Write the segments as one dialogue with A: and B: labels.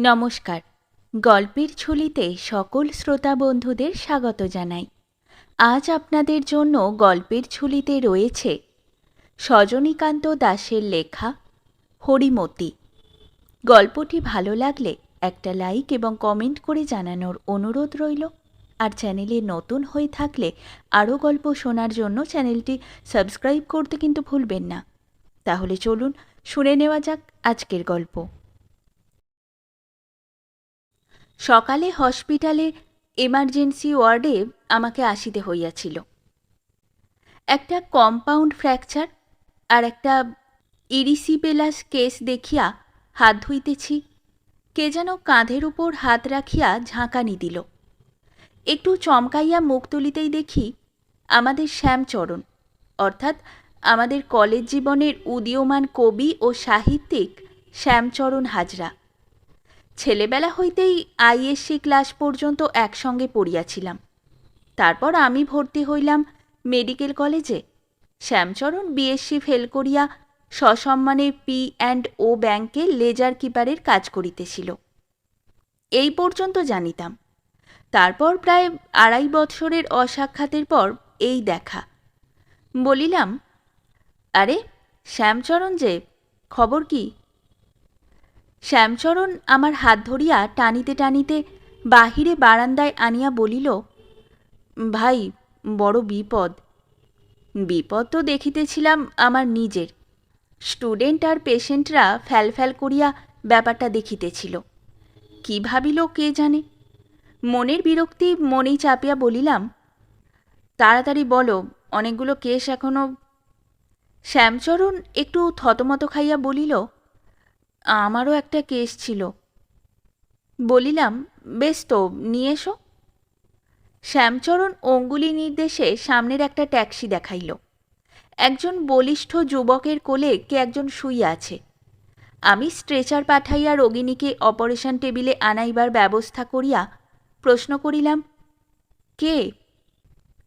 A: নমস্কার। গল্পের ঝুলিতে সকল শ্রোতা বন্ধুদের স্বাগত জানাই। আজ আপনাদের জন্য গল্পের ঝুলিতে রয়েছে সজনীকান্ত দাশের লেখা হরিমতি। গল্পটি ভালো লাগলে একটা লাইক এবং কমেন্ট করে জানানোর অনুরোধ রইল। আর চ্যানেলে নতুন হয়ে থাকলে আরও গল্প শোনার জন্য চ্যানেলটি সাবস্ক্রাইব করতে কিন্তু ভুলবেন না। তাহলে চলুন শুনে নেওয়া যাক আজকের গল্প। সকালে হসপিটালে এমার্জেন্সি ওয়ার্ডে আমাকে আসিতে হইয়াছিল। একটা কম্পাউন্ড ফ্র্যাকচার আর একটা ইরিসিপেলাস কেস দেখিয়া হাত ধুইতেছি, কে যেন কাঁধের উপর হাত রাখিয়া ঝাঁকানি দিল। একটু চমকাইয়া মুখ তুলিতেই দেখি আমাদের শ্যামচরণ, অর্থাৎ আমাদের কলেজ জীবনের উদীয়মান কবি ও সাহিত্যিক শ্যামচরণ হাজরা। ছেলেবেলা হইতেই আইএসসি ক্লাস পর্যন্ত একসঙ্গে পড়িয়াছিলাম। তারপর আমি ভর্তি হইলাম মেডিকেল কলেজে। শ্যামচরণ বিএসসি ফেল করিয়া সসম্মানে P&O ব্যাংকে লেজার কিপারের কাজ করিতেছিল। এই পর্যন্ত জানিতাম। তারপর প্রায় 2.5 বৎসরের অসাক্ষাতের পর এই দেখা। বলিলাম, আরে শ্যামচরণ যে, খবর কি? শ্যামচরণ আমার হাত ধরিয়া টানিতে টানিতে বাহিরে বারান্দায় আনিয়া বলিল, ভাই, বড় বিপদ। বিপদ তো দেখিতেছিলাম আমার নিজের। স্টুডেন্ট আর পেশেন্টরা ফ্যালফ্যাল করিয়া ব্যাপারটা দেখিতেছিল। কি ভাবিল কে জানে। মনের বিরক্তি মনেই চাপিয়া বলিলাম, তাড়াতাড়ি বলো, অনেকগুলো কেস এখনো। শ্যামচরণ একটু থতমত খাইয়া বলিল, আমারও একটা কেস ছিল। বলিলাম, বেশ তো, নিয়ে এসো। শ্যামচরণ অঙ্গুলি নির্দেশে সামনের একটা ট্যাক্সি দেখাইল। একজন বলিষ্ঠ যুবকের কোলে কে একজন শুইয়া আছে। আমি স্ট্রেচার পাঠাইয়া রোগিণীকে অপারেশন টেবিলে আনাইবার ব্যবস্থা করিয়া প্রশ্ন করিলাম, কে?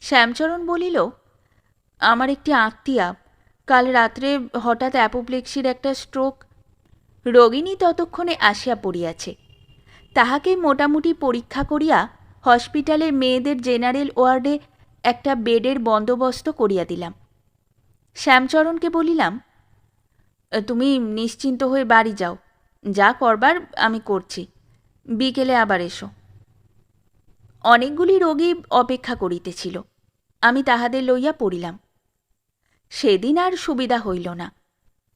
A: শ্যামচরণ বলিল, আমার একটি আত্মীয়া, কাল রাত্রে হঠাৎ অ্যাপোপ্লেক্সির একটা স্ট্রোক। রোগিণী ততক্ষণে আসিয়া পড়িয়াছে। তাহাকে মোটামুটি পরীক্ষা করিয়া হসপিটালের মেয়েদের জেনারেল ওয়ার্ডে একটা বেডের বন্দোবস্ত করিয়া দিলাম। শ্যামচরণকে বলিলাম, তুমি নিশ্চিন্ত হয়ে বাড়ি যাও, যা করবার আমি করছি, বিকেলে আবার এসো। অনেকগুলি রোগী অপেক্ষা করিতেছিল। আমি তাহাদের লইয়া পড়িলাম। সেদিন আর সুবিধা হইল না।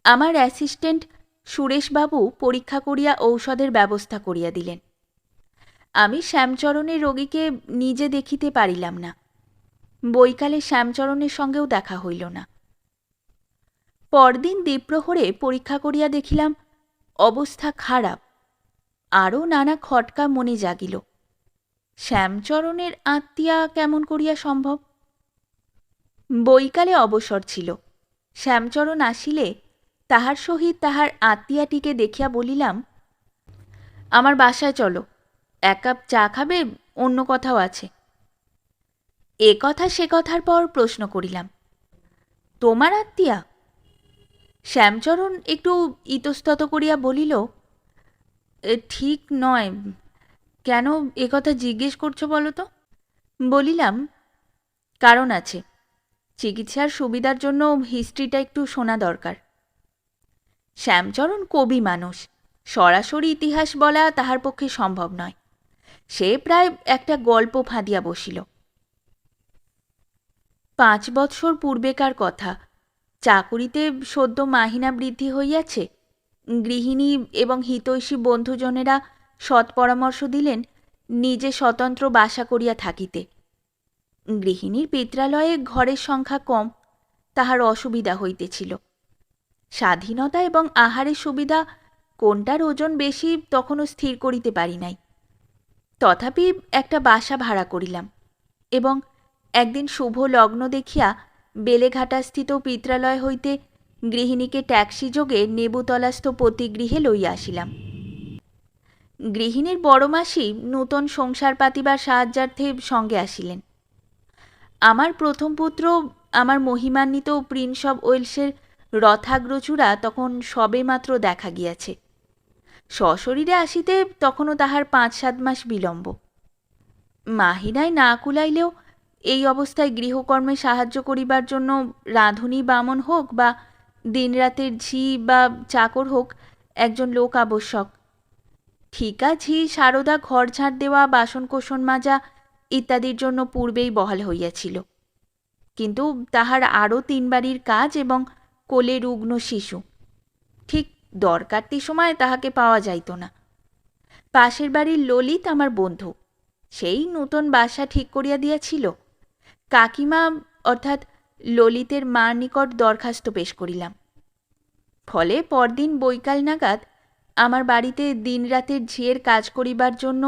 A: আমার অ্যাসিস্ট্যান্ট সুরেশবাবু পরীক্ষা করিয়া ঔষধের ব্যবস্থা করিয়া দিলেন। আমি শ্যামচরণের রোগীকে নিজে দেখিতে পারিলাম না। বৈকালে শ্যামচরণের সঙ্গেও দেখা হইল না। পরদিন দ্বিপ্রহরে পরীক্ষা করিয়া দেখিলাম অবস্থা খারাপ। আরও নানা খটকা মনে জাগিল। শ্যামচরণের আত্মীয়া কেমন করিয়া সম্ভব? বৈকালে অবসর ছিল। শ্যামচরণ আসিলে তাহার সহিত তাহার আত্মীয়াটিকে দেখিয়া বলিলাম, আমার বাসায় চলো, 1 কাপ চা খাবে, অন্য কথাও আছে। এ কথা সে কথার পর প্রশ্ন করিলাম, তোমার আত্মীয়া? শ্যামচরণ একটু ইতস্তত করিয়া বলিল, ঠিক নয়। কেন এ কথা জিজ্ঞেস করছো বলো তো? বলিলাম, কারণ আছে। চিকিৎসার সুবিধার জন্য হিস্ট্রিটা একটু শোনা দরকার। শ্যামচরণ কবি মানুষ, সরাসরি ইতিহাস বলা তাহার পক্ষে সম্ভব নয়। সে প্রায় একটা গল্প ফাঁদিয়া বসিল। 5 বৎসর পূর্বেকার কথা। চাকুরিতে সদ্য মাহিনা বৃদ্ধি হইয়াছে। গৃহিণী এবং হিতৈষী বন্ধুজনেরা সৎ পরামর্শ দিলেন নিজে স্বতন্ত্র বাসা করিয়া থাকিতে। গৃহিণীর পিত্রালয়ে ঘরের সংখ্যা কম, তাহার অসুবিধা হইতেছিল। স্বাধীনতা এবং আহারের সুবিধা কোনটার ওজন বেশি তখনও স্থির করিতে পারি নাই। তথাপি একটা বাসা ভাড়া করিলাম এবং একদিন শুভ লগ্ন দেখিয়া বেলেঘাটাস্থিত পিত্রালয় হইতে গৃহিণীকে ট্যাক্সি যোগে নেবুতলাস্থ পতিগৃহে লইয়া আসিলাম। গৃহিণীর বড় মাসি নূতন সংসার পাতিবার সাহায্যার্থে সঙ্গে আসিলেন। আমার প্রথম পুত্র, আমার মহিমান্বিত প্রিন্স অব ওয়েলসের রথাগ্রচূড়া তখন সবে মাত্র দেখা গিয়াছে। সশরীরে আসিতে তখনও তাহার ৫-৭ মাস বিলম্ব। মাহিনায় না কুলাইলেও এই অবস্থায় গৃহকর্মে সাহায্য করিবার জন্য রাঁধুনি বামন হোক বা দিনরাতের ঝি বা চাকর হোক, একজন লোক আবশ্যক। ঠিকা ঝি সারদা ঘর ঝাড় দেওয়া, বাসনকোসন মাজা ইত্যাদির জন্য পূর্বেই বহাল হইয়াছিল, কিন্তু তাহার আরও ৩ বাড়ির কাজ এবং কোলে রুগ্ন শিশু, ঠিক দরকারটি সময় তাহাকে পাওয়া যাইত না। পাশের বাড়ির ললিত আমার বন্ধু, সেই নূতন বাসা ঠিক করিয়া দিয়াছিল। কাকিমা অর্থাৎ ললিতের মার নিকট দরখাস্ত পেশ করিলাম। ফলে পরদিন বৈকাল নাগাদ আমার বাড়িতে দিনরাতের ঝিয়ের কাজ করিবার জন্য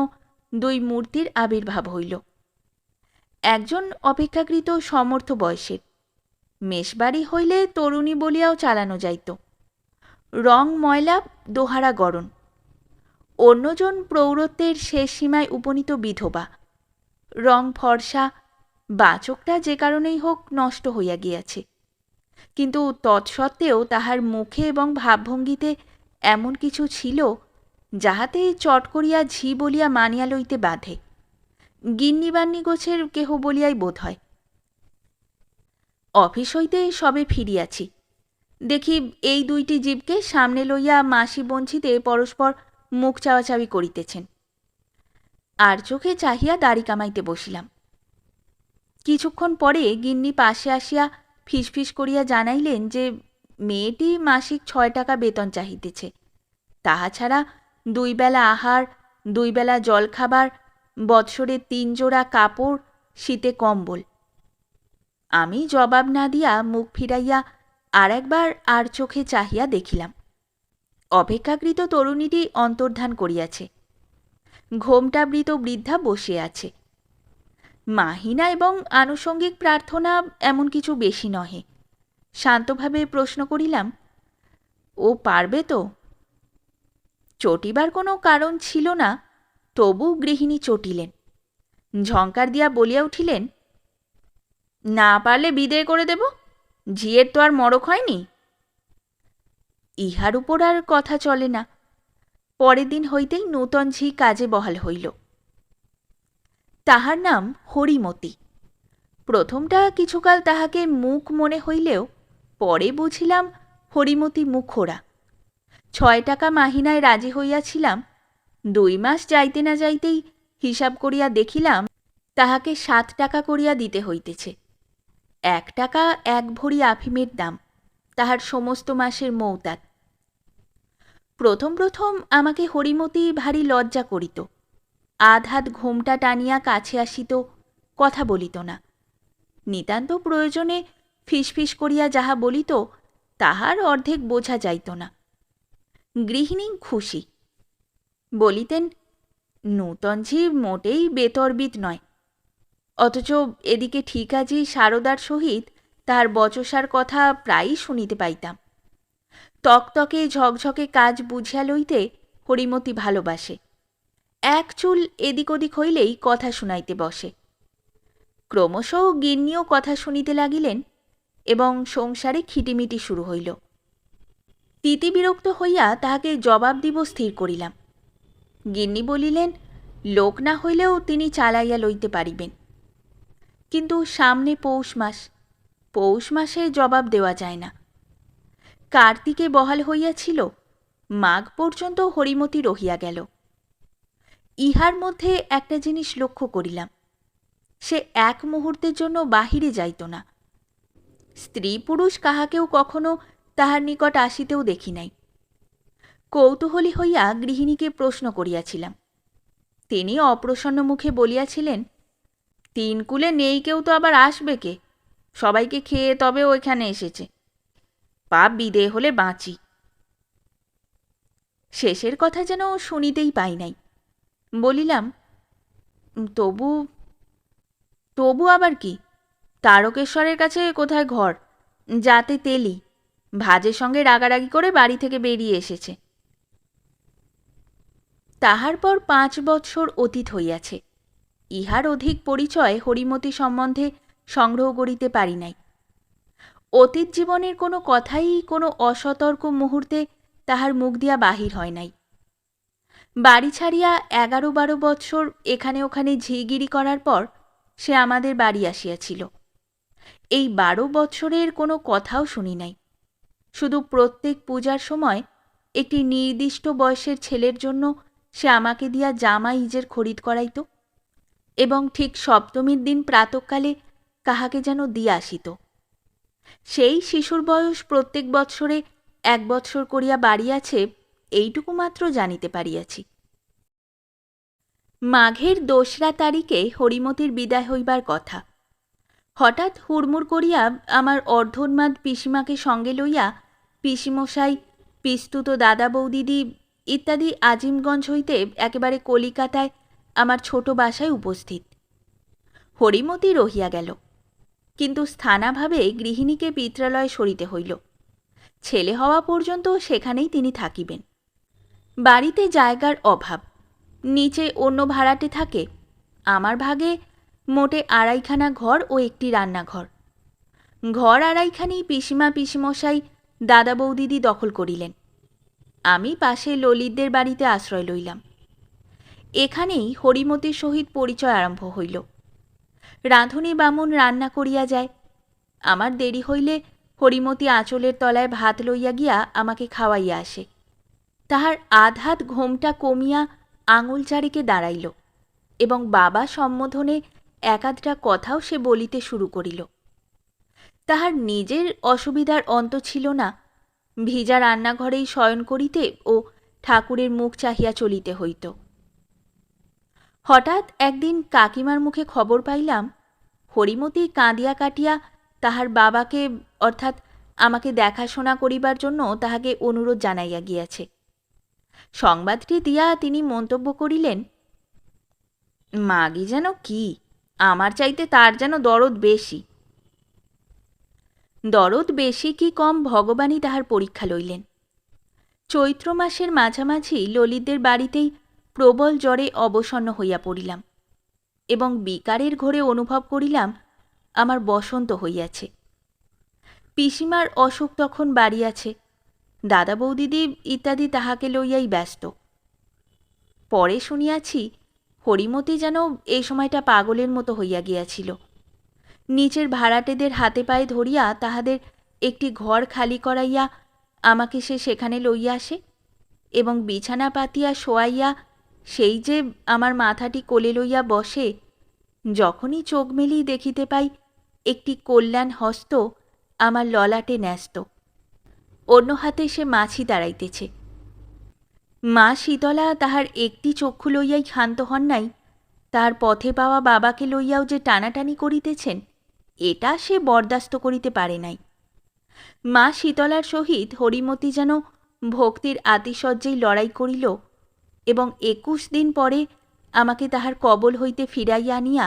A: 2 মূর্তির আবির্ভাব হইল। একজন অপেক্ষাকৃত সমর্থ বয়সের, মেষবাড়ি হইলে তরুণী বলিয়াও চালানো যাইত, রং ময়লা, দোহারা গড়ন। অন্যজন প্রৌঢ়ত্বের শেষ সীমায় উপনীত বিধবা, রং ফর্সা, বাচকটা যে কারণেই হোক নষ্ট হইয়া গিয়াছে, কিন্তু তৎসত্ত্বেও তাহার মুখে এবং ভাবভঙ্গিতে এমন কিছু ছিল যাহাতে চট করিয়া ঝি বলিয়া মানিয়া লইতে বাধে, গিন্নিবান্নি গোছের কেহ বলিয়াই বোধ হয়। অফিস হইতে সবে ফিরিয়াছি, দেখি এই 2টি জীবকে সামনে লইয়া মাসি বঞ্চিতে পরস্পর মুখ চাওয়াচাওয়ি করিতেছেন। আর চোখে চাহিয়া দাড়ি কামাইতে বসিলাম। কিছুক্ষণ পরে গিন্নি পাশে আসিয়া ফিসফিস করিয়া জানাইলেন যে মেয়েটি মাসিক 6 টাকা বেতন চাহিতেছে, তাহা ছাড়া 2 বেলা আহার, 2 বেলা জলখাবার, বৎসরে 3 জোড়া কাপড়, শীতে কম্বল। আমি জবাব না দিয়া মুখ ফিরাইয়া আর একবার আর চোখে চাহিয়া দেখিলাম। অপেক্ষাকৃত তরুণীটি অন্তর্ধান করিয়াছে, ঘোমটাবৃত বৃদ্ধা বসে আছে। মাহিনা এবং আনুষঙ্গিক প্রার্থনা এমন কিছু বেশি নহে। শান্তভাবে প্রশ্ন করিলাম, ও পারবে তো? চটিবার কোনো কারণ ছিল না, তবু গৃহিণী চটিলেন। ঝঙ্কার দিয়া বলিয়া উঠিলেন, না পারলে বিদেয় করে দেব, ঝিয়ের তো আর মরক হয়নি। ইহার উপর আর কথা চলে না। পরের দিন হইতেই নূতন ঝি কাজে বহাল হইল। তাহার নাম হরিমতি। প্রথমটা কিছুকাল তাহাকে মুখ মনে হইলেও পরে বুঝিলাম হরিমতি মুখোরা। 6 টাকা মাহিনায় রাজি হইয়াছিলাম। 2 মাস যাইতে না যাইতেই হিসাব করিয়া দেখিলাম তাহাকে 7 টাকা করিয়া দিতে হইতেছে। 1 টাকা 1 ভরি আফিমের দাম, তাহার সমস্ত মাসের মৌতাত। প্রথম প্রথম আমাকে হরিমতি ভারী লজ্জা করিত, আধ হাত ঘোমটা টানিয়া কাছে আসিত, কথা বলিত না। নিতান্ত প্রয়োজনে ফিসফিস করিয়া যাহা বলিত তাহার অর্ধেক বোঝা যাইত না। গৃহিণী খুশি, বলিতেন, নূতন ঝি মোটেই বেতরবিত নয়। অথচ এদিকে ঠিকাজি সারদার সহিত তাহার বচসার কথা প্রায়ই শুনিতে পাইতাম। তকতকে ঝকঝকে কাজ বুঝিয়া লইতে হরিমতি ভালোবাসে। 1 চুল এদিক ওদিক হইলেই কথা শুনাইতে বসে। ক্রমশ গিন্নিও কথা শুনিতে লাগিলেন এবং সংসারে খিটিমিটি শুরু হইল। তিতিবিরক্ত হইয়া তাহাকে জবাব দিব স্থির করিলাম। গিন্নি বলিলেন, লোক না হইলেও তিনি চালাইয়া লইতে পারিবেন, কিন্তু সামনে পৌষ মাস, পৌষ মাসে জবাব দেওয়া যায় না। কার্তিকে বহাল হইয়াছিল, মাঘ পর্যন্ত হরিমতি রহিয়া গেল। ইহার মধ্যে একটা জিনিস লক্ষ্য করিলাম, সে 1 মুহূর্তের জন্য বাহিরে যাইত না। স্ত্রী পুরুষ কাহাকেও কখনো তাহার নিকট আসিতেও দেখি নাই। কৌতূহলী হইয়া গৃহিণীকে প্রশ্ন করিয়াছিলাম। তিনি অপ্রসন্ন মুখে বলিয়াছিলেন, 3 কুলে নেই কেউ তো আবার আসবে কে? সবাইকে খেয়ে তবে ওইখানে এসেছে। পাপ বিদেয় হলে বাঁচি। শেষের কথা যেন শুনিতেই পাই নাই। বলিলাম, তবু তবু আবার কি? তারকেশ্বরের কাছে কোথায় ঘর, যাতে তেলি, ভাজের সঙ্গে রাগারাগি করে বাড়ি থেকে বেরিয়ে এসেছে। তাহার পর 5 বৎসর অতীত হইয়াছে। ইহার অধিক পরিচয় হরিমতি সম্বন্ধে সংগ্রহ করিতে পারি নাই। অতীত জীবনের কোনো কথাই কোনো অসতর্ক মুহূর্তে তাহার মুখ দিয়া বাহির হয় নাই। বাড়ি ছাড়িয়া 11-12 বৎসর এখানে ওখানে ঝিগিরি করার পর সে আমাদের বাড়ি আসিয়াছিল। এই 12 বৎসরের কোনো কথাও শুনি নাই। শুধু প্রত্যেক পূজার সময় একটি নির্দিষ্ট বয়সের ছেলের জন্য সে আমাকে দিয়া জামা ইজের খরিদ করাইত এবং ঠিক সপ্তমীর দিন প্রাতঃকালে কাহাকে যেন দিয়া আসিত। সেই শিশুর বয়স প্রত্যেক বৎসরে 1 বৎসর করিয়া বাড়িয়াছে, এইটুকু মাত্র জানিতে পারিয়াছি। মাঘের 2রা তারিখে হরিমতির বিদায় হইবার কথা। হঠাৎ হুড়মুড় করিয়া আমার অর্ধোন্মাদ পিসিমাকে সঙ্গে লইয়া পিসিমশাই, পিস্তুত দাদা বৌদিদি ইত্যাদি আজিমগঞ্জ হইতে একেবারে কলিকাতায় আমার ছোট বাসায় উপস্থিত। হরিমতি রহিয়া গেল, কিন্তু স্থানাভাবে গৃহিণীকে পিত্রালয়ে সরিতে হইল। ছেলে হওয়া পর্যন্ত সেখানেই তিনি থাকিবেন। বাড়িতে জায়গার অভাব, নিচে অন্য ভাড়াটে থাকে। আমার ভাগে মোটে 2.5খানা ঘর ও একটি রান্নাঘর। ঘর 2.5খানি পিসিমা পিসিমশাই দাদা বৌদিদি দখল করিলেন। আমি পাশে ললিতদের বাড়িতে আশ্রয় লইলাম। এখানেই হরিমতির সহিত পরিচয় আরম্ভ হইল। রাঁধুনি বামুন রান্না করিয়া যায়। আমার দেরি হইলে হরিমতি আঁচলের তলায় ভাত লইয়া গিয়া আমাকে খাওয়াইয়া আসে। তাহার আধহাত ঘোমটা কমিয়া আঙুল চারিকে দাঁড়াইল এবং বাবা সম্বোধনে 1-8টা কথাও সে বলিতে শুরু করিল। তাহার নিজের অসুবিধার অন্ত ছিল না। ভিজা রান্নাঘরেই শয়ন করিতে ও ঠাকুরের মুখ চাহিয়া চলিতে হইত। হঠাৎ একদিন কাকিমার মুখে খবর পাইলাম হরিমতি কাঁদিয়া কাটিয়া তাহার বাবাকে অর্থাৎ আমাকে দেখাশোনা করিবার জন্য তাহাকে অনুরোধ জানাইয়া গিয়াছে। সংবাদটি দিয়া তিনি মন্তব্য করিলেন, মাগি যেন কি, আমার চাইতে তার যেন দরদ বেশি। দরদ বেশি কি কম ভগবানই তাহার পরীক্ষা লইলেন। চৈত্র মাসের মাঝামাঝি ললিতদের বাড়িতেই প্রবল জ্বরে অবসন্ন হইয়া পড়িলাম এবং বিকারের ঘোরে অনুভব করিলাম আমার বসন্ত হইয়াছে। পিসিমার অসুখ তখন বাড়িয়াছে। দাদা বৌদিদি ইত্যাদি তাহাকে লইয়াই ব্যস্ত। পরে শুনিয়াছি হরিমতি যেন এই সময়টা পাগলের মতো হইয়া গিয়াছিল। নিচের ভাড়াটেদের হাতে পায়ে ধরিয়া তাহাদের একটি ঘর খালি করাইয়া আমাকে সে সেখানে লইয়া আসে এবং বিছানা পাতিয়া শোয়াইয়া সেই যে আমার মাথাটি কোলে লইয়া বসে, যখনই চোখ মেলি দেখিতে পাই একটি কল্যাণ হস্ত আমার ললাটে ন্যস্ত, অন্য হাতে সে মাছি দাঁড়াইতেছে। মা শীতলা তাহার একটি চক্ষু লইয়াই ক্ষান্ত হন নাই, তাহার পথে পাওয়া বাবাকে লইয়াও যে টানাটানি করিতেছেন, এটা সে বরদাস্ত করিতে পারে নাই। মা শীতলার সহিত হরিমতি যেন ভক্তির আতিশয্যেই লড়াই করিল এবং 21 দিন পরে আমাকে তাহার কবল হইতে ফিরাইয়া আনিয়া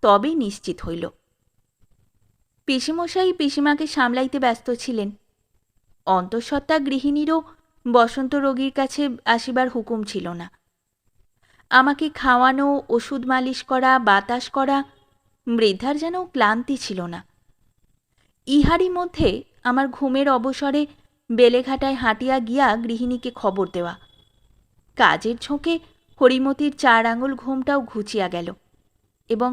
A: তবে নিশ্চিত হইল। পিসিমশাই পিসিমাকে সামলাইতে ব্যস্ত ছিলেন। অন্তঃসত্ত্বা গৃহিণীরও বসন্ত রোগীর কাছে আসিবার হুকুম ছিল না। আমাকে খাওয়ানো, ওষুধ মালিশ করা, বাতাস করা, বৃদ্ধার যেন ক্লান্তি ছিল না। ইহারই মধ্যে আমার ঘুমের অবসরে বেলেঘাটায় হাঁটিয়া গিয়া গৃহিণীকে খবর দেওয়া। কাজের ঝোঁকে হরিমতির 4 আঙুল ঘুমটাও ঘুচিয়া গেল এবং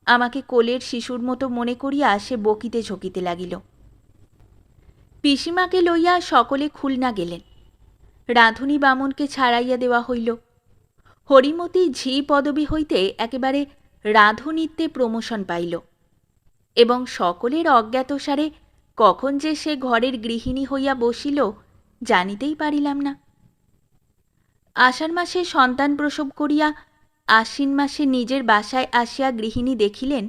A: আমাকে কোলের শিশুর মতো মনে করিয়া সে বকিতে ঝকিতে লাগিল। পিসিমাকে লইয়া সকলে খুলনা গেলেন। রাঁধুনি বামুনকে ছাড়াইয়া দেওয়া হইল। হরিমতি ঝি পদবী হইতে একেবারে রাঁধুনিত্যে প্রমোশন পাইল এবং সকলের অজ্ঞাতসারে কখন যে সে ঘরের গৃহিণী হইয়া বসিল জানিতেই পারিলাম না। আষাঢ় মাসে সন্তান প্রসব করিয়া আশ্বিন মাসে নিজের বাসায় আসিয়া গৃহিণী দেখিলেন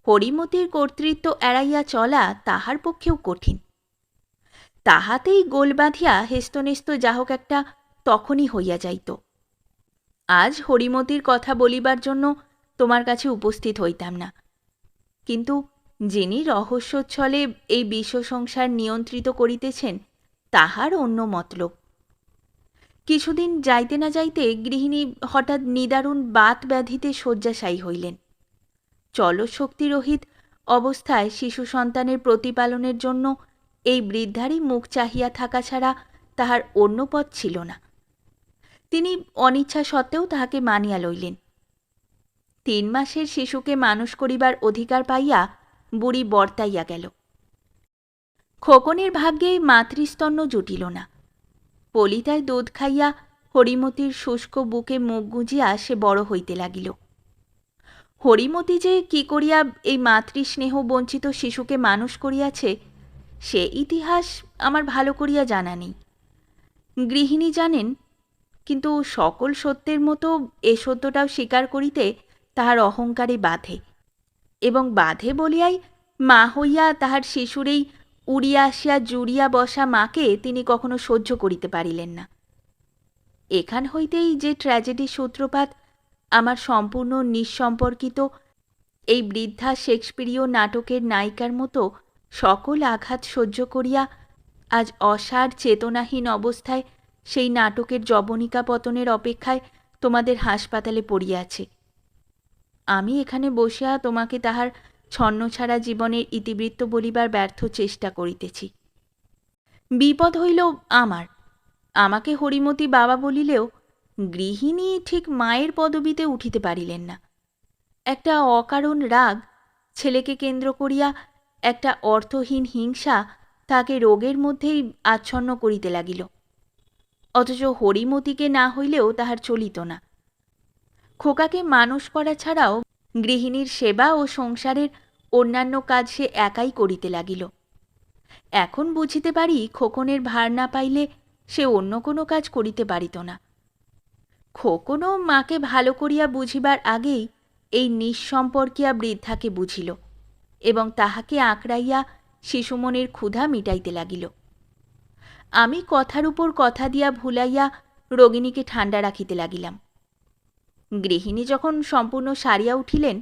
A: হরিমতির কর্তৃত্ব এড়াইয়া চলা তাহার পক্ষেও কঠিন। তাহাতেই গোল বাঁধিয়া হেস্তনেস্ত যাহোক একটা তখনই হইয়া যাইত। আজ হরিমতির কথা বলিবার জন্য তোমার কাছে উপস্থিত হইতাম না, কিন্তু যিনি রহস্যচ্ছলে এই বিশ্ব সংসার নিয়ন্ত্রিত করিতেছেন তাহার অন্য মতলব। কিছুদিন যাইতে না যাইতে গৃহিণী হঠাৎ নিদারুণ বাত ব্যাধিতে শয্যাশায়ী হইলেন। চলশক্তিরহিত অবস্থায় শিশু সন্তানের প্রতিপালনের জন্য এই বৃদ্ধারই মুখ চাহিয়া থাকা ছাড়া তাহার অন্য পথ ছিল না। তিনি অনিচ্ছা সত্ত্বেও তাহাকে মানিয়া লইলেন। 3 মাসের শিশুকে মানুষ করিবার অধিকার পাইয়া বুড়ি বর্তাইয়া গেল। খোকনের ভাগ্যে মাতৃস্তন্য জুটিল না। পলিতায় দুধ খাইয়া হরিমতির শুষ্ক বুকে মুখ গুজিয়া সে বড় হইতে লাগিল। হরিমতি যে কি করিয়া এই মাতৃস্নেহ বঞ্চিত শিশুকে মানুষ করিয়াছে সে ইতিহাস আমার ভালো করিয়া জানা নেই। গৃহিণী জানেন, কিন্তু সকল সত্যের মতো এ সত্যটাও স্বীকার করিতে তাহার অহংকারে বাধে, এবং বাধে বলিয়াই মা হইয়া তাহার শিশুর এই উড়িয়া আসিয়া জুড়িয়া বসা মাকে তিনি কখনো সহ্য করিতে পারিলেন না। এখান হইতেই যে ট্র্যাজেডির সূত্রপাত আমার সম্পূর্ণ নিঃসম্পর্কিত এই বৃদ্ধা শেক্সপিরীয় নাটকের নায়িকার মতো সকল আঘাত সহ্য করিয়া আজ অসার চেতনাহীন অবস্থায় সেই নাটকের যবনিকা পতনের অপেক্ষায় তোমাদের হাসপাতালে পড়িয়াছে। আমি এখানে বসিয়া তোমাকে তাহার ছন্নছাড়া জীবনের ইতিবৃত্ত বলিবার ব্যর্থ চেষ্টা করিতেছি। বিপদ হইল আমার। আমাকে হরিমতি বাবা বলিলেও গৃহিণী ঠিক মায়ের পদবিতে উঠিতে পারিলেন না। একটা অকারণ রাগ, ছেলেকে কেন্দ্র করিয়া একটা অর্থহীন হিংসা তাকে রোগের মধ্যেই আচ্ছন্ন করিতে লাগিল। অথচ হরিমতিকে না হইলেও তাহার চলিত না। খোকাকে মানুষ করা ছাড়াও গৃহিণীর সেবা ও সংসারের অন্যান্য কাজ সে একাই করিতে লাগিল। এখন বুঝিতে পারি খোকনের ভার না পাইলে সে অন্য কোনো কাজ করিতে পারিত না। খোকনও মাকে ভালো করিয়া বুঝিবার আগেই এই নিঃসম্পর্কিয়া বৃদ্ধাকে বুঝিল এবং তাহাকে আঁকড়াইয়া শিশুমনের ক্ষুধা মিটাইতে লাগিল। আমি কথার উপর কথা দিয়া ভুলাইয়া রোগিণীকে ঠান্ডা রাখিতে লাগিলাম। গৃহিণী যখন সম্পূর্ণ সারিয়া উঠিলেন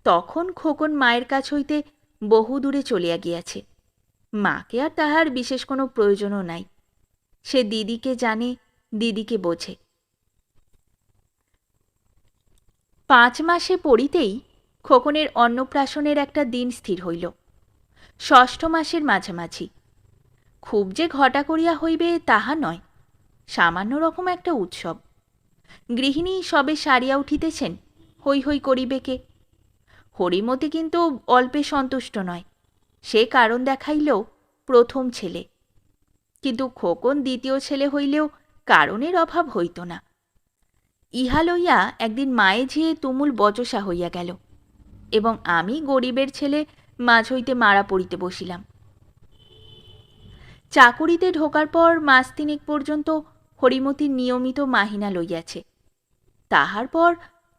A: তখন খোকন মায়ের কাছ হইতে বহু দূরে চলিয়া গিয়াছে। মাকে আর তাহার বিশেষ কোনো প্রয়োজনও নাই। সে দিদিকে জানে, দিদিকে বোঝে। 5 মাসে পড়িতেই খোকনের অন্নপ্রাশনের একটা দিন স্থির হইল, 6ষ্ঠ মাসের মাঝামাঝি। খুব যে ঘটা করিয়া হইবে তাহা নয়, সামান্য রকম একটা উৎসব। গৃহিণী সবে সারিয়া উঠিতেছেন, হৈ হৈ করিবে কে? হরিমতি কিন্তু অল্পে সন্তুষ্ট নয়। সে কারণ দেখাইল প্রথম ছেলে, কিন্তু খোকন দ্বিতীয় ছেলে হইলেও কারণের অভাব হইত না। ইহা লইয়া একদিন মায়ে ঝিয়ে তুমুল বচসা হইয়া গেল এবং আমি গরিবের ছেলে মাঝ হইতে মারা পড়িতে বসিলাম। চাকুরিতে ঢোকার পর মাস 3 পর্যন্ত হরিমতির নিয়মিত মাহিনা লইয়াছে। তাহার পর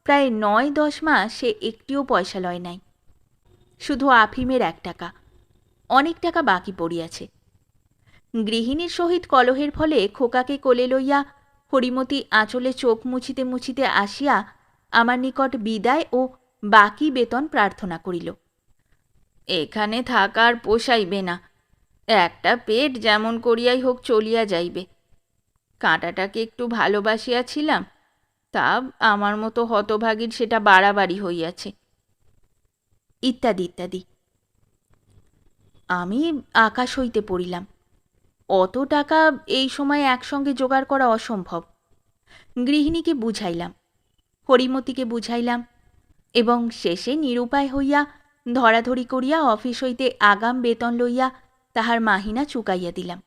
A: প্রায় 9-10 মাস সে একটিও পয়সা লয় নাই। শুধু আফিমের 1 টাকা, অনেক টাকা বাকি পড়িয়াছে। গৃহিণীর সহিত কলহের ফলে খোকাকে কোলে লইয়া হরিমতি আঁচলে চোখ মুছিতে মুছিতে আসিয়া আমার নিকট বিদায় ও বাকি বেতন প্রার্থনা করিল। এখানে থাকার পোষাইবে না, একটা পেট যেমন করিয়াই হোক চলিয়া যাইবে। কাঁটাটাকে একটু ভালোবাসিয়াছিলাম, তা আমার মতো হতভাগীর সেটা বাড়াবাড়ি হইয়াছে, ইত্যাদি ইত্যাদি। আমি আকাশ হইতে পড়িলাম। অত টাকা এই সময় একসঙ্গে জোগাড় করা অসম্ভব। গৃহিণীকে বুঝাইলাম, হরিমতিকে বুঝাইলাম এবং শেষে নিরুপায় হইয়া ধরাধরি করিয়া অফিস হইতে আগাম বেতন লইয়া তাহার মাহিনা চুকাইয়া দিলাম।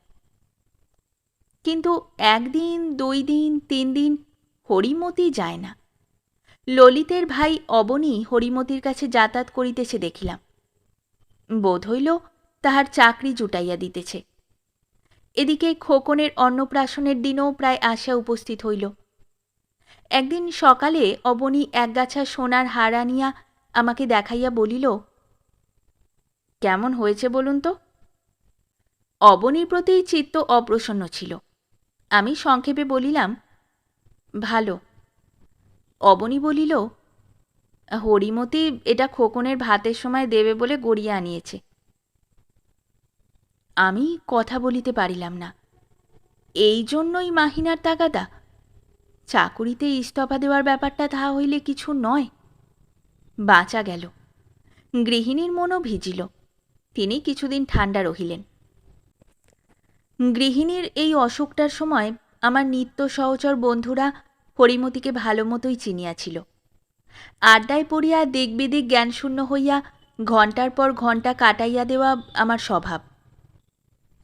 A: কিন্তু 1 দিন, 2 দিন, 3 দিন হরিমতি যায় না। ললিতের ভাই অবনী হরিমতির কাছে যাতায়াত করিতেছে দেখিলাম। বোধ হইল তাহার চাকরি জুটাইয়া দিতেছে। এদিকে খোকনের অন্নপ্রাশনের দিনও প্রায় আসিয়া উপস্থিত হইল। একদিন সকালে অবনী একগাছা সোনার হার আনিয়া আমাকে দেখাইয়া বলিল, কেমন হয়েছে বলুন তো? অবনীর প্রতি চিত্ত অপ্রসন্ন ছিল। আমি সংক্ষেপে বলিলাম, ভালো। অবনী বলিল, হরিমতি এটা খোকনের ভাতের সময় দেবে বলে গড়িয়া আনিয়েছে। আমি কথা বলিতে পারিলাম না। এই জন্যই মাহিনার তাগাদা? চাকুরিতে ইস্তফা দেওয়ার ব্যাপারটা তাহা হইলে কিছু নয়। বাঁচা গেল। গৃহিণীর মনও ভিজিল। তিনি কিছুদিন ঠান্ডা রহিলেন। গৃহিণীর এই অসুখটার সময় আমার নিত্য সহচর বন্ধুরা হরিমতিকে ভালো মতোই চিনিয়াছিল। আড্ডায় পড়িয়া দিকবিদিক জ্ঞানশূন্য হইয়া ঘণ্টার পর ঘণ্টা কাটাইয়া দেওয়া আমার স্বভাব।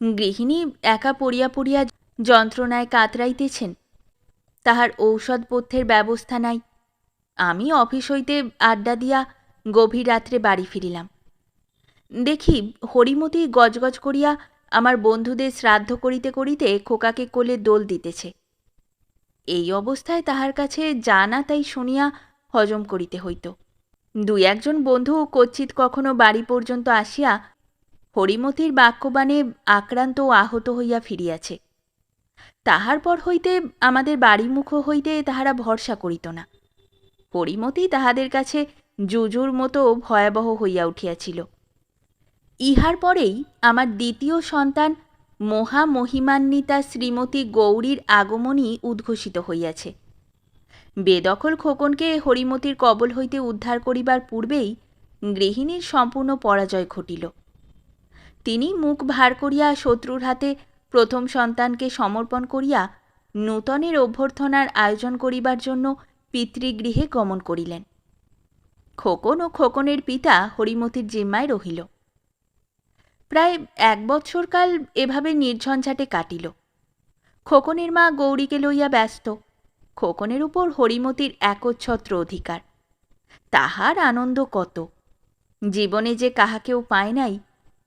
A: গৃহিণী একা পড়িয়া পড়িয়া যন্ত্রণায় কাতরাইতেছেন, তাহার ঔষধপথ্যের ব্যবস্থা নাই। আমি অফিস হইতে আড্ডা দিয়া গভীর রাত্রে বাড়ি ফিরিলাম। দেখি হরিমতি গজগজ করিয়া আমার বন্ধুদের শ্রাদ্ধ করিতে করিতে খোকাকে কোলে দোল দিতেছে। এই অবস্থায় তাহার কাছে জানা তাই শুনিয়া হজম করিতে হইত। দুই একজন বন্ধু কচ্ছিৎ কখনো বাড়ি পর্যন্ত আসিয়া হরিমতির বাক্যবাণে আক্রান্ত ও আহত হইয়া ফিরিয়াছে। তাহার পর হইতে আমাদের বাড়িমুখ হইতে তাহারা ভরসা করিত না। হরিমতি তাহাদের কাছে জুজুর মতো ভয়াবহ হইয়া উঠিয়াছিল। ইহার পরেই আমার দ্বিতীয় সন্তান মহামহিমান্বিতা শ্রীমতী গৌরীর আগমনই উদ্ঘোষিত হইয়াছে। বেদখল খোকনকে হরিমতির কবল হইতে উদ্ধার করিবার পূর্বেই গৃহিণীর সম্পূর্ণ পরাজয় ঘটিল। তিনি মুখ ভার করিয়া শত্রুর হাতে প্রথম সন্তানকে সমর্পণ করিয়া নূতনের অভ্যর্থনার আয়োজন করিবার জন্য পিতৃগৃহে গমন করিলেন। খোকন ও খোকনের পিতা হরিমতির জিম্মায় রহিল। প্রায় 1 বৎসরকাল এভাবে নির্ঝঞ্ঝাটে কাটিল। খোকনের মা গৌরীকে লইয়া ব্যস্ত। খোকনের উপর হরিমতির একচ্ছত্র অধিকার। তাহার আনন্দ কত! জীবনে যে কাহাকেও পায় নাই,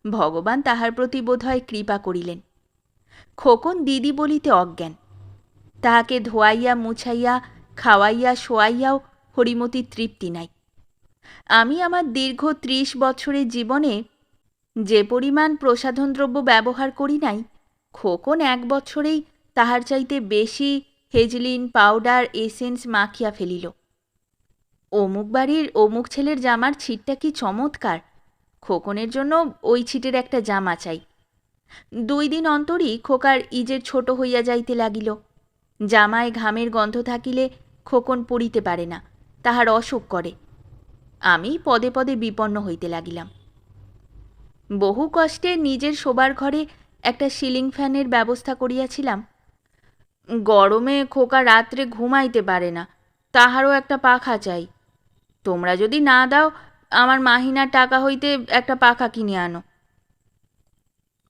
A: ভগবান তাহার প্রতি বোধহয় কৃপা করিলেন। খোকন দিদি বলিতে অজ্ঞান। তাহাকে ধোয়াইয়া মুছাইয়া খাওয়াইয়া শোয়াইয়াও হরিমতির তৃপ্তি নাই। আমি আমার দীর্ঘ 30 বছরের জীবনে যে পরিমাণ প্রসাধনদ্রব্য ব্যবহার করি নাই, খোকন 1 বছরেই তাহার চাইতে বেশি হেজলিন পাউডার এসেন্স মাখিয়া ফেলিল। অমুক বাড়ির অমুক ছেলের জামার ছিটটা কি চমৎকার, খোকনের জন্য ওই ছিটের একটা জামা চাই। 2 দিন অন্তরই খোকার ইজের ছোট হইয়া যাইতে লাগিল। জামায় ঘামের গন্ধ থাকিলে খোকন পরিতে পারে না, তাহার অসুখ করে। আমি পদে পদে বিপন্ন হইতে লাগিলাম। বহু কষ্টে নিজের শোবার ঘরে একটা সিলিং ফ্যানের ব্যবস্থা করিয়াছিলাম। গরমে খোকা রাত্রে ঘুমাইতে পারে না, তাহারও একটা পাখা চাই। তোমরা যদি না দাও, আমার মাহিনার টাকা হইতে একটা পাখা কিনে আনো।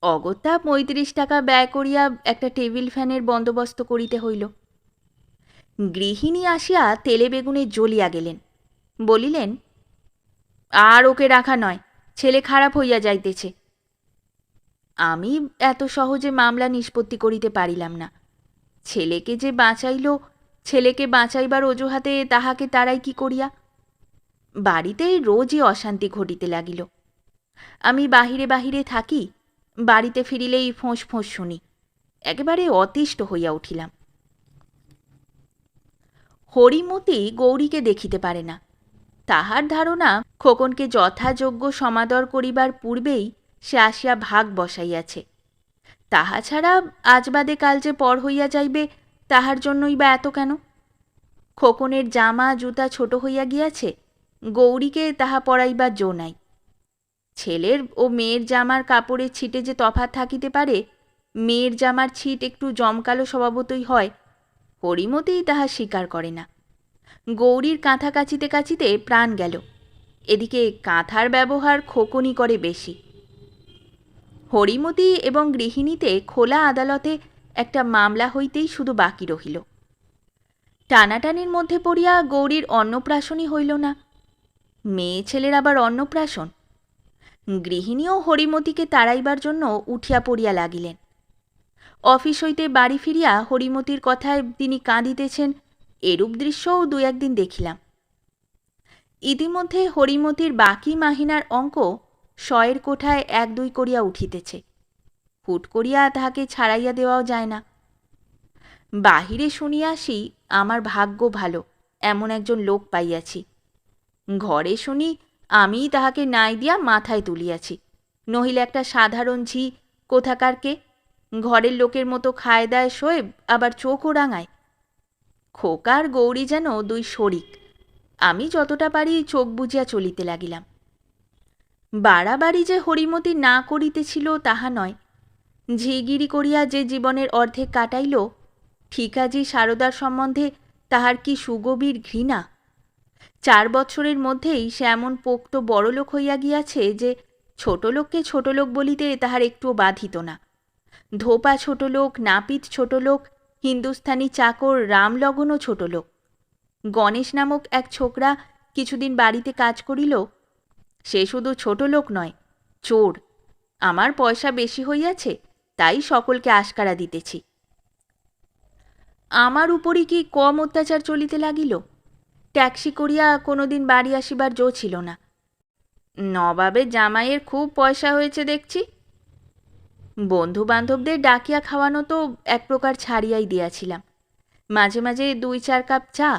A: অগত্যা 35 টাকা ব্যয় করিয়া একটা টেবিল ফ্যানের বন্দোবস্ত করিতে হইল। গৃহিণী আসিয়া তেলে বেগুনে জ্বলিয়া গেলেন। বলিলেন, আর ওকে রাখা নয়, ছেলে খারাপ হইয়া যাইতেছে। আমি এত সহজে মামলা নিষ্পত্তি করিতে পারিলাম না। ছেলেকে যে বাঁচাইল, ছেলেকে বাঁচাইবার অজুহাতে তাহাকে তারাই কি করিয়া? বাড়িতে রোজই অশান্তি ঘটিতে লাগিল। আমি বাহিরে বাহিরে থাকি, বাড়িতে ফিরিলেই ফোঁস ফোঁস শুনি। একেবারে অতিষ্ঠ হইয়া উঠিলাম। হরিমতি গৌরীকে দেখিতে পারে না। তাহার ধারণা খোকনকে যথাযোগ্য সমাদর করিবার পূর্বেই সে আসিয়া ভাগ বসাইয়াছে। তাহা ছাড়া আজ বাদে কাল যে পর হইয়া যাইবে, তাহার জন্যই বা এত কেন? খোকনের জামা জুতা ছোট হইয়া গিয়াছে, গৌরীকে তাহা পরাইবার জো নাই। ছেলের ও মেয়ের জামার কাপড়ের ছিটে যে তফাৎ থাকিতে পারে, মেয়ের জামার ছিট একটু জমকালো স্বভাবতই হয়, হরিমতিই তাহা স্বীকার করে না। গৌরীর কাঁথা কাচিতে কাচিতে প্রাণ গেল। এদিকে কাঁথার ব্যবহার খোকনই করে বেশি। হরিমতি এবং গৃহিণীতে খোলা আদালতে একটা মামলা হইতেই শুধু বাকি রহিল। টানাটানির মধ্যে পড়িয়া গৌরীর অন্নপ্রাশনই হইল না। মেয়ে ছেলের আবার অন্নপ্রাশন। গৃহিণীও হরিমতিকে তাড়াইবার জন্য উঠিয়া পড়িয়া লাগিলেন। অফিস হইতে বাড়ি ফিরিয়া হরিমতির কথায় তিনি কাঁদিতেছেন, এরূপ দৃশ্যও 2-1 দিন দেখিলাম। ইতিমধ্যে হরিমতির বাকি মাহিনার অঙ্ক 100 কোঠায় 1-2 করিয়া উঠিতেছে। হুট করিয়া তাহাকে ছাড়াইয়া দেওয়াও যায় না। বাহিরে শুনিয়া আসি, আমার ভাগ্য ভালো, এমন একজন লোক পাইয়াছি। ঘরে শুনি আমিই তাহাকে নাই দিয়া মাথায় তুলিয়াছি, নহিলে একটা সাধারণ ঝি কোথাকার কে, ঘরের লোকের মতো খায় দায় শোয়, আবার চোখও রাঙায়। খোকার গৌরী যেন 2 শরিক। আমি যতটা পারি চোখ বুজিয়া চলিতে লাগিলাম। বাড়াবাড়ি যে হরিমতি না করিতেছিল তাহা নয়। ঝিগিরি করিয়া যে জীবনের অর্ধেক কাটাইল, ঠিকাজি সারদার সম্বন্ধে তাহার কি সুগভীর ঘৃণা! 4 বৎসরের মধ্যেই সে এমন পোক্ত বড়লোক হইয়া গিয়াছে যে ছোটলোককে ছোটলোক বলিতে তাহার একটুও বাধিত না। ধোপা ছোটলোক, নাপিত ছোটলোক, হিন্দুস্থানি চাকর রামলগনও ছোটলোক। গণেশ নামক এক ছোকরা কিছুদিন বাড়িতে কাজ করিল, সে শুধু ছোটলোক নয়, চোর। আমার পয়সা বেশি হইয়াছে, তাই সকলকে আশকারা দিতেছি। আমার উপরই কি কম অত্যাচার চলিতে লাগিল? ট্যাক্সি করিয়া কোনোদিন বাড়ি আসিবার জো ছিল না। নবাবের জামাইয়ের খুব পয়সা হয়েছে দেখছি। বন্ধু বান্ধবদের ডাকিয়া খাওয়ানো তো এক প্রকার ছাড়িয়াই দিয়াছিলাম। মাঝে মাঝে 2-4 কাপ চা,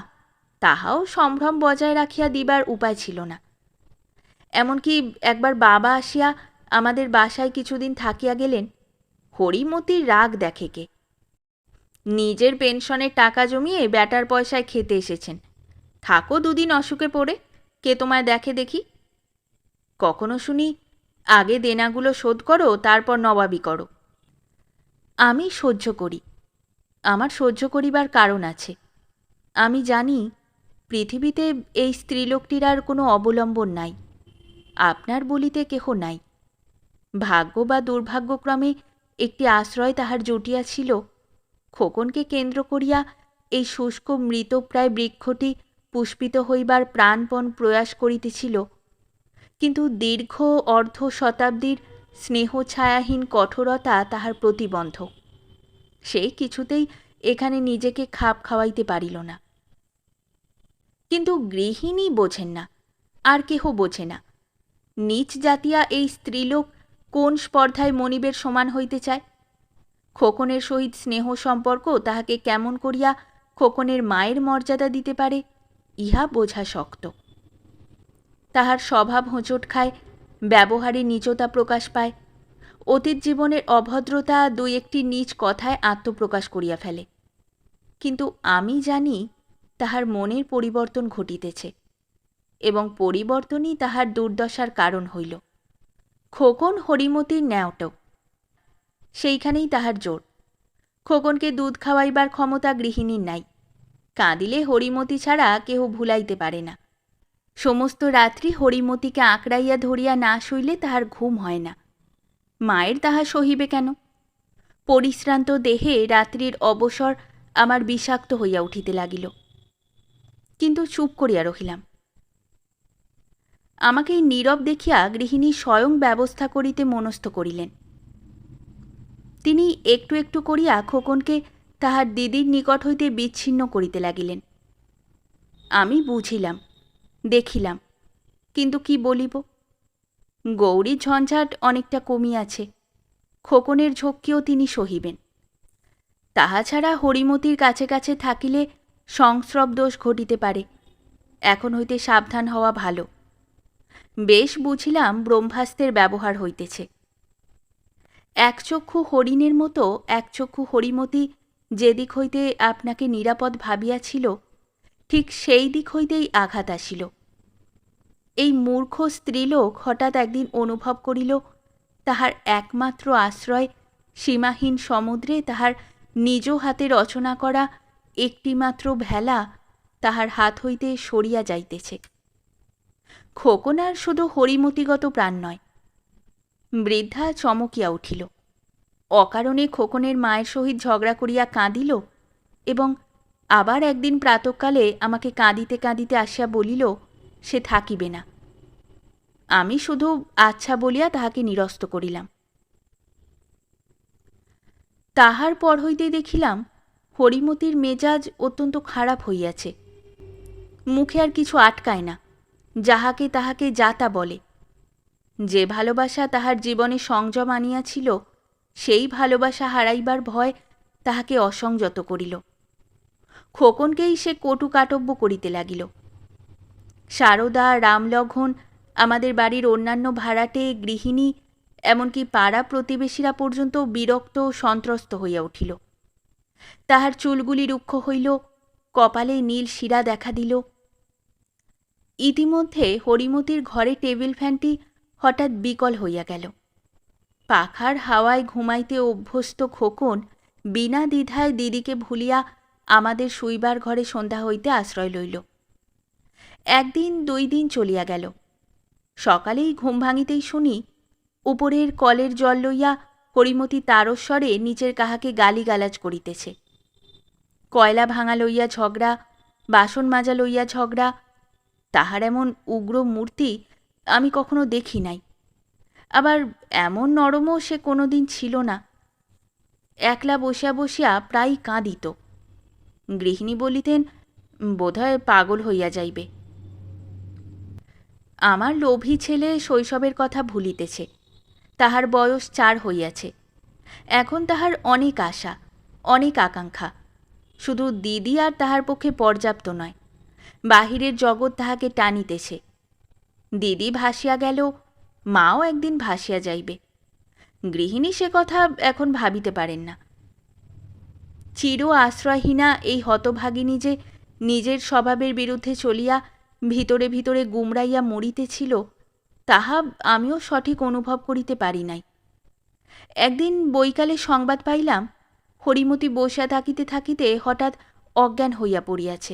A: তাহাও সম্ভ্রম বজায় রাখিয়া দিবার উপায় ছিল না। এমনকি একবার বাবা আসিয়া আমাদের বাসায় কিছুদিন থাকিয়া গেলেন। হরিমতির রাগ দেখে কে! নিজের পেনশনের টাকা জমিয়ে ব্যাটার পয়সায় খেতে এসেছেন। থাকো 2 দিন অসুখে পড়ে, কে তোমায় দেখে দেখি। কখনো শুনি আগে দেনাগুলো শোধ করো, তারপর নবাবি করো। আমি সহ্য করি। আমার সহ্য করিবার কারণ আছে। আমি জানি পৃথিবীতে এই স্ত্রীলোকটির আর কোনো অবলম্বন নাই। আপনার বলিতে কেহ নাই। ভাগ্য বা দুর্ভাগ্যক্রমে একটি আশ্রয় তাহার জুটিয়াছিল। খোকনকে কেন্দ্র করিয়া এই শুষ্ক মৃতপ্রায় বৃক্ষটি পুষ্পিত হইবার প্রাণপণ প্রয়াস করিতেছিল। কিন্তু দীর্ঘ অর্ধ শতাব্দীর স্নেহ ছায়াহীন কঠোরতা তাহার প্রতিবন্ধ। সে কিছুতেই এখানে নিজেকে খাপ খাওয়াইতে পারিল না। কিন্তু গৃহিণী বোঝেন না, আর কেহ বোঝে না। নীচ জাতিয়া এই স্ত্রীলোক কোন স্পর্ধায় মনিবের সমান হইতে চায়? খোকনের সহিত স্নেহ সম্পর্ক তাহাকে কেমন করিয়া খোকনের মায়ের মর্যাদা দিতে পারে, ইহা বোঝা শক্ত। তাহার স্বভাব হোঁচট খায়, ব্যবহারে নীচতা প্রকাশ পায়, অতীত জীবনের অভদ্রতা 2-1টি নীচ কথায় আত্মপ্রকাশ করিয়া ফেলে। কিন্তু আমি জানি তাহার মনের পরিবর্তন ঘটিতেছে, এবং পরিবর্তনই তাহার দুর্দশার কারণ হইল। খোকন হরিমতির ন্যাওটো, সেইখানেই তাহার জোর। খোকনকে দুধ খাওয়াইবার ক্ষমতা গৃহিণীর নাই। কাঁদিলে হরিমতি ছাড়া কেহ ভুলাইতে পারে না। সমস্ত রাত্রি হরিমতিকে আঁকড়াইয়া ধরিয়া না শুইলে তাহার ঘুম হয় না। মায়ের তাহা সহিবে কেন? পরিশ্রান্ত দেহে রাত্রির অবসর আমার বিষাক্ত হইয়া উঠিতে লাগিল। কিন্তু চুপ করিয়া রহিলাম। আমাকে এই নীরব দেখিয়া গৃহিণী স্বয়ং ব্যবস্থা করিতে মনস্থ করিলেন। তিনি একটু একটু করিয়া খোকনকে তাহার দিদির নিকট হইতে বিচ্ছিন্ন করিতে লাগিলেন। আমি বুঝিলাম, দেখিলাম, কিন্তু কি বলিব? গৌরীর ঝঞ্ঝাট অনেকটা কমিয়াছে, খোকনের ঝক্কিও তিনি সহিবেন। তাহা ছাড়া হরিমতির কাছে কাছে থাকিলে সংস্রব দোষ ঘটিতে পারে। এখন হইতে সাবধান হওয়া ভালো। বেশ বুঝিলাম ব্রহ্মাস্ত্রের ব্যবহার হইতেছে। একচক্ষু হরিণের মতো একচক্ষু হরিমতি যেদিক হইতে আপনাকে নিরাপদ ভাবিয়াছিল, ঠিক সেই দিক হইতেই আঘাত আসিল। এই মূর্খ স্ত্রীলোক হঠাৎ একদিন অনুভব করিল তাহার একমাত্র আশ্রয় সীমাহীন সমুদ্রে তাহার নিজ হাতে রচনা করা একটিমাত্র ভেলা তাহার হাত হইতে সরিয়া যাইতেছে। খোকন আর শুধু হরিমতিগত প্রাণ নয়। বৃদ্ধা চমকিয়া উঠিল। অকারণে খোকনের মায়ের সহিত ঝগড়া করিয়া কাঁদিল, এবং আবার একদিন প্রাতঃকালে আমাকে কাঁদিতে কাঁদিতে আসিয়া বলিল সে থাকিবে না। আমি শুধু আচ্ছা বলিয়া তাহাকে নিরস্ত করিলাম। তাহার পর হইতে দেখিলাম হরিমতির মেজাজ অত্যন্ত খারাপ হইয়াছে। মুখে আর কিছু আটকায় না, যাহাকে তাহাকে যাতা বলে। যে ভালোবাসা তাহার জীবনে সংযম আনিয়াছিল, সেই ভালোবাসা হারাইবার ভয় তাহাকে অসংযত করিল। খোকনকেই সে কটু কাটব্য করিতে লাগিল। সারদা, রামলঘন, আমাদের বাড়ির অন্যান্য ভাড়াটে, গৃহিণী, এমনকি পাড়া প্রতিবেশীরা পর্যন্ত বিরক্ত ও সন্ত্রস্ত হইয়া উঠিল। তাহার চুলগুলি রুক্ষ হইল, কপালে নীল শিরা দেখা দিল। ইতিমধ্যে হরিমতির ঘরে টেবিল ফ্যানটি হঠাৎ বিকল হইয়া গেল। পাখার হাওয়ায় ঘুমাইতে অভ্যস্ত খোকন বিনা দ্বিধায় দিদিকে ভুলিয়া আমাদের শুইবার ঘরে সন্ধ্যা হইতে আশ্রয় লইল। একদিন 2 দিন চলিয়া গেল। সকালেই ঘুম ভাঙিতেই শুনি উপরের কলের জল লইয়া হরিমতি তারস্বরে নিচের কাহাকে গালিগালাজ করিতেছে। কয়লা ভাঙা লইয়া ঝগড়া, বাসন মাজা লইয়া ঝগড়া। তাহার এমন উগ্র মূর্তি আমি কখনো দেখি নাই। আবার এমন নরমও সে কোনো দিন ছিল না। একলা বসিয়া বসিয়া প্রায় কাঁদিত। গৃহিণী বলিতেন, বোধহয় পাগল হইয়া যাইবে। আমার লোভী ছেলে শৈশবের কথা ভুলিতেছে। তাহার বয়স 4 হইয়াছে। এখন তাহার অনেক আশা, অনেক আকাঙ্ক্ষা। শুধু দিদি আর তাহার পক্ষে পর্যাপ্ত নয়, বাহিরের জগৎ তাহাকে টানিতেছে। দিদি ভাসিয়া গেল, মাও একদিন ভাসিয়া যাইবে। গৃহিণী সে কথা এখন ভাবিতে পারেন না। চির আশ্রয়হীনা এই হতভাগিনী যে নিজের স্বভাবের বিরুদ্ধে চলিয়া ভিতরে ভিতরে গুমরাইয়া মরিতেছিল, তাহা আমিও সঠিক অনুভব করিতে পারি নাই। একদিন বৈকালে সংবাদ পাইলাম, হরিমতি বসিয়া থাকিতে থাকিতে হঠাৎ অজ্ঞান হইয়া পড়িয়াছে।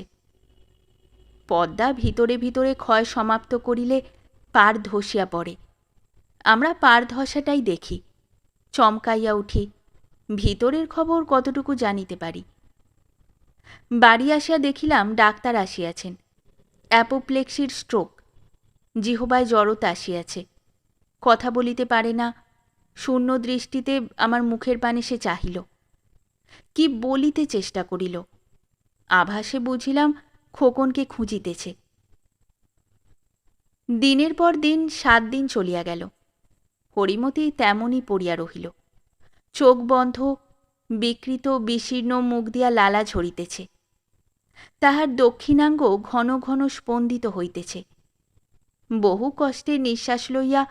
A: পদ্মা ভিতরে ভিতরে ক্ষয় সমাপ্ত করিলে পার ধসিয়া পড়ে। আমরা পার ধসাটাই দেখি, চমকাইয়া উঠি, ভিতরের খবর কতটুকু জানিতে পারি। বাড়ি আসিয়া দেখিলাম ডাক্তার আসিয়াছেন। অ্যাপোপ্লেক্সির স্ট্রোক, জিহ্বায় জড়তা আসিয়াছে। কথা বলিতে পারে না। শূন্য দৃষ্টিতে আমার মুখের পানে সে চাহিল। কি বলিতে চেষ্টা করিল। আভাসে বুঝিলাম খোকনকে খুঁজিতেছে। দিনের পর দিন 7 দিন চলিয়া গেল। হরিমতি তেমনই পড়িয়া রহিল। চোখ বন্ধ, বিকৃত বিশীর্ণ মুখ দিয়া লালা ঝরিতেছে। তাহার দক্ষিণাঙ্গ ঘন ঘন স্পন্দিত হইতেছে। বহু কষ্টে নিঃশ্বাস লইয়া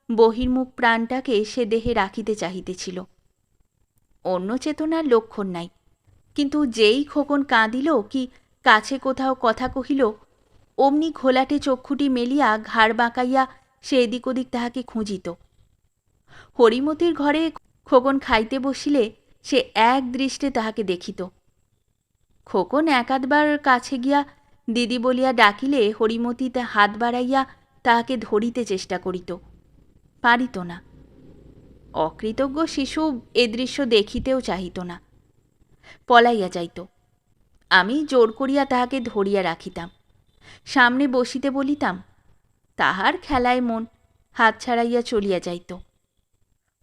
A: বহির্মুখ প্রাণটাকে সে দেহে রাখিতে চাহিতেছিল। অন্য চেতনার লক্ষণ নাই, কিন্তু যেই খোকন কাঁদিল কি কাছে কোথাও কথা কহিল, অমনি ঘোলাটে চক্ষুটি মেলিয়া ঘাড় বাঁকাইয়া সে এদিক ওদিক তাহাকে খুঁজিত। হরিমতির ঘরে খোকন খাইতে বসিলে সে এক দৃষ্টে তাহাকে দেখিত। খোকন 1-8বার কাছে গিয়া দিদি বলিয়া ডাকিলে হরিমতি হাত বাড়াইয়া তাহাকে ধরিতে চেষ্টা করিত, পারিত না। অকৃতজ্ঞ শিশু এ দৃশ্য দেখিতেও চাহিত না, পলাইয়া যাইত। আমি জোর করিয়া তাহাকে ধরিয়া রাখিতাম, সামনে বসিতে বলিতাম। তাহার খেলায় মন, হাত ছাড়াইয়া চলিয়া যাইত।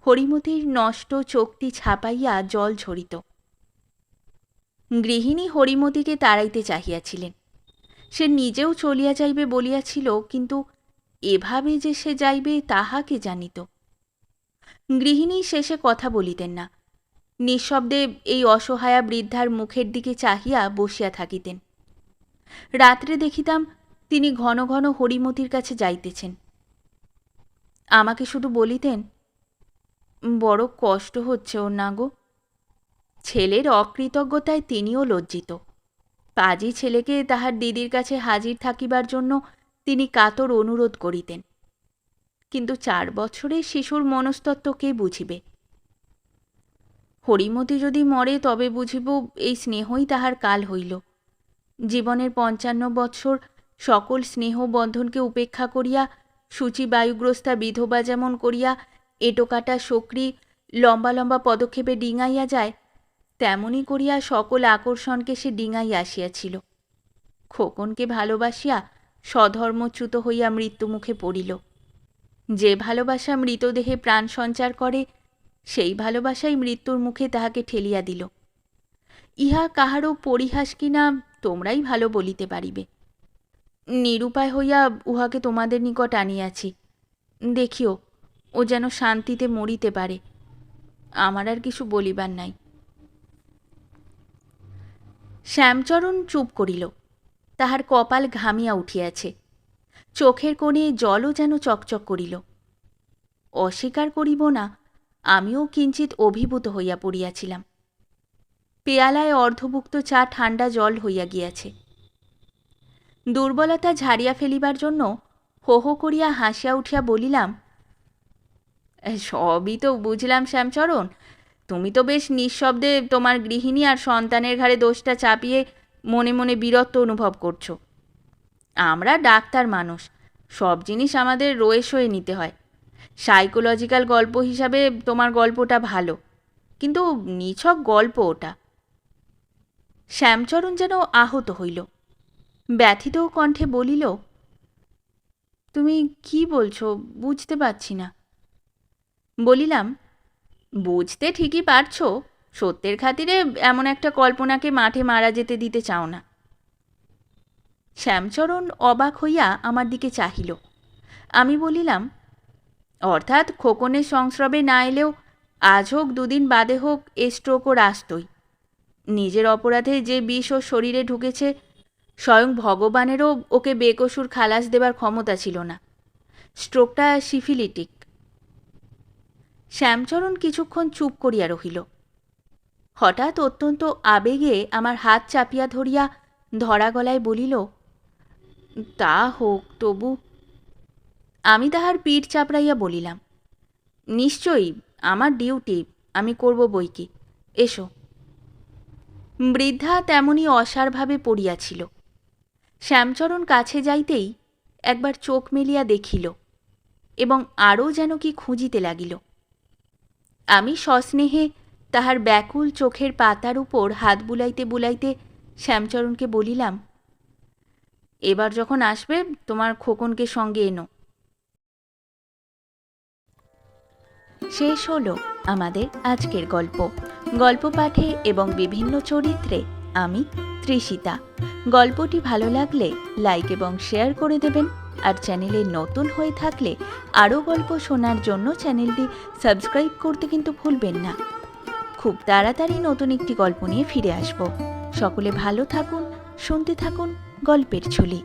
A: হরিমতির নষ্ট চোখটি ছাপাইয়া জল ঝরিত। গৃহিণী হরিমতিকে তাড়াইতে চাহিয়াছিলেন। সে নিজেও চলিয়া যাইবে বলিয়াছিল, কিন্তু এভাবে যে সে যাইবে তাহা কে জানিত। গৃহিণী শেষে কথা বলিতেন না, নিঃশব্দে এই অসহায়া বৃদ্ধার মুখের দিকে চাহিয়া বসিয়া থাকিতেন। রাত্রে দেখিতাম তিনি ঘন ঘন হরিমতির কাছে যাইতেছেন। আমাকে শুধু বলিতেন, বড় কষ্ট হচ্ছে ওর না গো। ছেলের অকৃতজ্ঞতায় তিনিও লজ্জিত। পাজি ছেলেকে তাহার দিদির কাছে হাজির থাকিবার জন্য তিনি কাতর অনুরোধ করিতেন। কিন্তু 4 বছরের শিশুর মনস্তত্ত্ব কে বুঝিবে? হরিমতি যদি মরে তবে বুঝিব এই স্নেহই তাহার কাল হইল। জীবনের 55 বৎসর সকল স্নেহ বন্ধনকে উপেক্ষা করিয়া সূচি বায়ুগ্রস্তা বিধবা যেমন করিয়া এটোকাটা শক্রি লম্বা লম্বা পদক্ষেপে ডিঙাইয়া যায়, তেমনি করিয়া সকল আকর্ষণকে সে ডিঙাইয়া আসিয়াছিল। খোকনকে ভালোবাসিয়া স্বধর্মচ্যুত হইয়া মৃত্যুমুখে পড়িল। যে ভালোবাসা মৃতদেহে প্রাণ সঞ্চার করে, সেই ভালোবাসাই মৃত্যুর মুখে তাহাকে ঠেলিয়া দিল। ইহা কাহারও পরিহাস কিনা তোমরাই ভালো বলিতে পারিবে। নিরুপায় হইয়া উহাকে তোমাদের নিকট আনিয়াছি। দেখিও, ও যেন শান্তিতে মরিতে পারে। আমার আর কিছু বলিবার নাই। শ্যামচরণ চুপ করিল। তাহার কপাল ঘামিয়া উঠিয়াছে। চোখের কোণে জলও যেন চকচক করিল। অস্বীকার করিব না, আমিও কিঞ্চিৎ অভিভূত হইয়া পড়িয়াছিলাম। পেয়ালায় অর্ধভুক্ত চা ঠান্ডা জল হইয়া গিয়াছে। দুর্বলতা ঝাড়িয়া ফেলিবার জন্য হো হো করিয়া হাসিয়া উঠিয়া বলিলাম, সবই তো বুঝলাম শ্যামচরণ, তুমি তো বেশ নিঃশব্দে তোমার গৃহিণী আর সন্তানের ঘাড়ে দোষটা চাপিয়ে মনে মনে বীরত্ব অনুভব করছো। আমরা ডাক্তার মানুষ, সব জিনিস আমাদের রয়ে সয়ে নিতে হয়। সাইকোলজিক্যাল গল্প হিসাবে তোমার গল্পটা ভালো, কিন্তু নিছক গল্প ওটা। শ্যামচরণ যেন আহত হইল, ব্যথিত কণ্ঠে বলিল, তুমি কি বলছো বুঝতে পারছি না। বলিলাম, বুঝতে ঠিকই পারছো, সত্যের খাতিরে এমন একটা কল্পনাকে মাঠে মারা যেতে দিতে চাও না। শ্যামচরণ অবাক হইয়া আমার দিকে চাহিল। আমি বলিলাম, অর্থাৎ খোকনের সংস্রবে না এলেও আজ হোক দুদিন বাদে হোক এ স্ট্রোকও আসতই। নিজের অপরাধে যে বিষ ওর শরীরে ঢুকেছে, স্বয়ং ভগবানেরও ওকে বেকসুর খালাস দেবার ক্ষমতা ছিল না। স্ট্রোকটা সিফিলিটিক। শ্যামচরণ কিছুক্ষণ চুপ করিয়া রহিল। হঠাৎ অত্যন্ত আবেগে আমার হাত চাপিয়া ধরিয়া ধরা গলায় বলিল, তা হোক তবু। আমি তাহার পিঠ চাপড়াইয়া বলিলাম, নিশ্চয়ই, আমার ডিউটি, আমি করব বই কি, এসো। বৃদ্ধা তেমনি অসারভাবে পড়িয়াছিল। শ্যামচরণ কাছে যাইতেই একবার চোখ মেলিয়া দেখিল এবং আরও যেন কি খুঁজিতে লাগিল। আমি সস্নেহে তাহার ব্যাকুল চোখের পাতার উপর হাত বুলাইতে বুলাইতে শ্যামচরণকে বলিলাম, এবার যখন আসবে তোমার খোকনকে সঙ্গে এনো। শেষ হলো আমাদের আজকের গল্প। গল্প পাঠে এবং বিভিন্ন চরিত্রে আমি তৃষিতা। গল্পটি ভালো লাগলে লাইক এবং শেয়ার করে দেবেন, আর চ্যানেলে নতুন হয়ে থাকলে আরও গল্প শোনার জন্য চ্যানেলটি সাবস্ক্রাইব করতে কিন্তু ভুলবেন না। খুব তাড়াতাড়ি নতুন একটি গল্প নিয়ে ফিরে আসব। সকলে ভালো থাকুন, শুনতে থাকুন গল্পের ঝুলি।